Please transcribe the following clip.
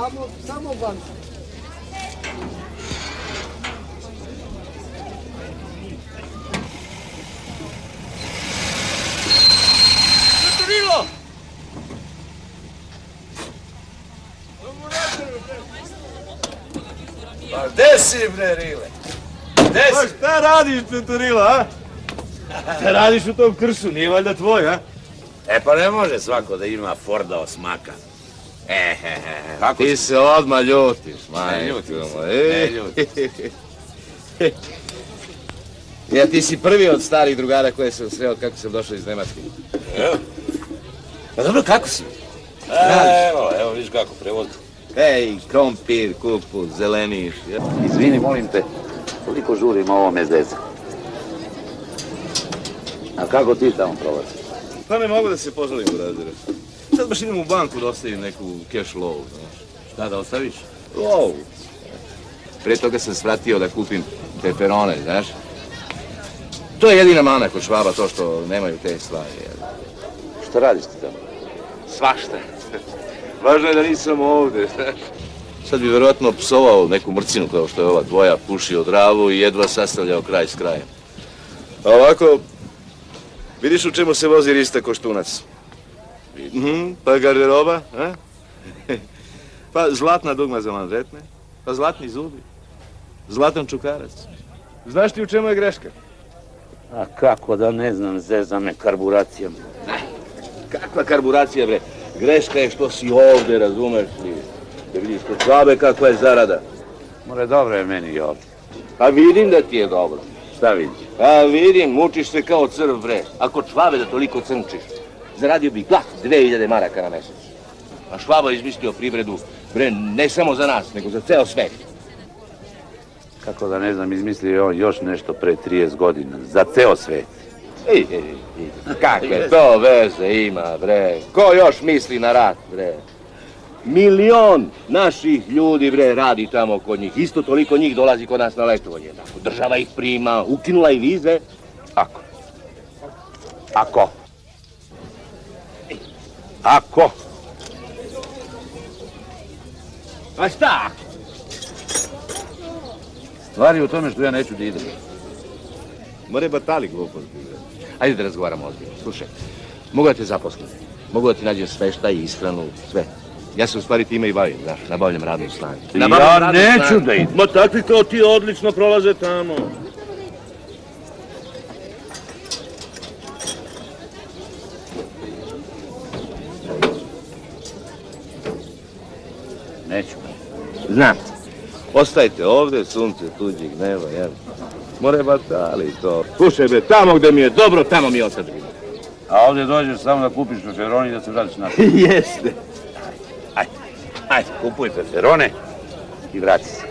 Samo van. Turilo! Pa gde si bre, Rile? Gde Pa si? šta radiš tu, Turilo, a? Šta radiš u tom kršu, nije valjda tvoj, a? E pa ne može svako da ima Forda osmaka. Kako ti se odmah ljutiš, Ne ljutim se, majko ne moj. ljutim. Ja, ti si prvi od starih drugara koje sam sreo od kako sam došao iz Nemačke. Evo. Pa dobro, kako si? Evo, vidiš kako prevozi. Ej, krompir, kupus, zeleniš. Izvini, molim te, koliko žurimo ovome zeza? A kako ti tamo prolaziš? Pa ne mogu da se požalim u razire. Sad baš idem u banku da ostavim neku cash lovu, znaš. Šta da ostaviš? Lovu. Prije toga sam svratio da kupim peperone, znaš? To je jedina mana kod Švaba, to što nemaju te stvari. Šta radiš ti tamo? Svašta. Važno je da nisam ovdje, znaš. Sad bi vjerojatno psovao neku mrcinu kao što je ova dvoja, pušio dravu i jedva sastavljao kraj s krajem. A ovako, vidiš u čemu se vozi Rista Koštunac? Pa garderoba, a? Pa zlatna dugma za manžetne, pa zlatni zubi, zlatan čukarac. Znaš ti u čemu je greška? A kako da ne znam, zeza me karburacijom. Kakva karburacija, bre? Greška je što si ovdje, razumeš li? Da vidiš kod Švabe kakva je zarada. More, dobro je meni i ovdje. Pa vidim da ti je dobro. Šta vidiš? Pa vidim, mučiš se kao crv, bre. A kod Švabe da toliko crnčiš, zaradio bi 2000 maraka na mjesec. A Švaba je izmislio privredu, bre, ne samo za nas, nego za ceo svet. Kako da ne znam, izmislio je on još nešto pre 30 godina, za ceo svet. Kakve to veze ima, bre? Ko još misli na rat, bre? 1.000.000 naših ljudi, bre, radi tamo kod njih. Isto toliko njih dolazi kod nas na letovanje. Tako, država ih prima, ukinula i vize. Ako? Ako? Ako? A šta? Stvar je u tome što ja neću da idem. More batali gluposti. Ajde da razgovaramo ozbiljno. Slušaj, mogu da te zaposlim. Mogu da ti nađem smeštaj i ishranu, sve. Ja se u stvari time i bavim, znaš, nabavljam radnu snagu. Ja neću da idem. Ma takvi kao ti odlično prolaze tamo. Neću. Znam. Ostajte ovdje, sunce tuđi gneva, jel? More batali to. Slušaj, be, tamo gdje mi je dobro, tamo mi je otadžbina. A ovdje dođeš samo da kupiš peperoni i da se vratiš na Jeste. Ajde, kupuj peperone i vrati se.